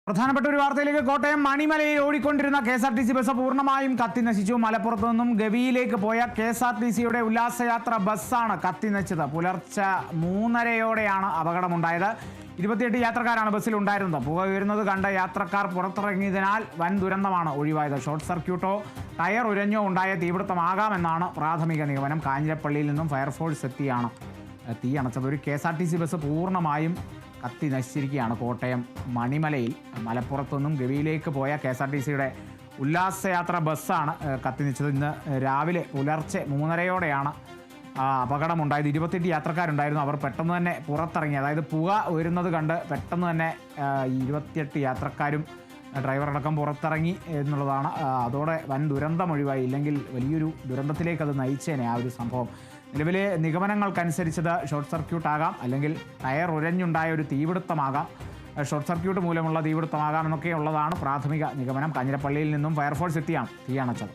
പ്രധാനപ്പെട്ട ഒരു വാർത്തയിലേക്ക്. കോട്ടയം മണിമലയിൽ ഓടിക്കൊണ്ടിരുന്ന KSRTC ബസ് പൂർണ്ണമായും കത്തിനശിച്ചു. മലപ്പുറത്ത് നിന്നും ഗവിയിലേക്ക് പോയ KSRTCയുടെ ഉല്ലാസയാത്ര ബസ്സാണ് കത്തിനശിച്ചത്. പുലർച്ചെ 3:30-യോടെയാണ് അപകടമുണ്ടായത്. 28 യാത്രക്കാരാണ് ബസ്സിൽ ഉണ്ടായിരുന്നത്. പുക ഉയരുന്നത് കണ്ട് യാത്രക്കാർ പുറത്തിറങ്ങിയതിനാൽ വൻ ദുരന്തമാണ് ഒഴിവായത്. ഷോർട്ട് സർക്യൂട്ടോ ടയർ ഉരഞ്ഞോ ഉണ്ടായ തീപിടുത്തമാകാമെന്നാണ് പ്രാഥമിക നിഗമനം. കാഞ്ഞിരപ്പള്ളിയിൽ നിന്നും ഫയർഫോഴ്സ് എത്തിയാണ് തീ അണച്ചത്. ഒരു KSRTC ബസ് പൂർണ്ണമായും കത്തി നശിച്ചിരിക്കുകയാണ്. കോട്ടയം മണിമലയിൽ മലപ്പുറത്തു നിന്നും ഗവിയിലേക്ക് പോയ KSRTCയുടെ ഉല്ലാസയാത്ര ബസ്സാണ് കത്തിനശിച്ചത്. ഇന്ന് രാവിലെ പുലർച്ചെ 3:30-യോടെയാണ് അപകടമുണ്ടായത്. 28 യാത്രക്കാരുണ്ടായിരുന്നു. അവർ പെട്ടെന്ന് തന്നെ പുറത്തിറങ്ങി. അതായത് പുക ഉയരുന്നത് കണ്ട് പെട്ടെന്ന് തന്നെ 28 യാത്രക്കാരും ഡ്രൈവറടക്കം പുറത്തിറങ്ങി എന്നുള്ളതാണ്. അതോടെ വൻ ദുരന്തം ഒഴിവായി. ഇല്ലെങ്കിൽ വലിയൊരു ദുരന്തത്തിലേക്ക് അത് നയിച്ചേനെ ആ ഒരു സംഭവം. നിലവിലെ നിഗമനങ്ങൾക്കനുസരിച്ചത് ഷോർട്ട് സർക്യൂട്ട് ആകാം, അല്ലെങ്കിൽ ടയർ ഉരഞ്ഞുണ്ടായ ഒരു തീപിടുത്തമാകാം, ഷോർട്ട് സർക്യൂട്ട് മൂലമുള്ള തീപിടുത്തമാകാം എന്നൊക്കെയുള്ളതാണ് പ്രാഥമിക നിഗമനം. കാഞ്ഞിരപ്പള്ളിയിൽ നിന്നും ഫയർഫോഴ്സ് എത്തിയാണ് തീ അണച്ചത്.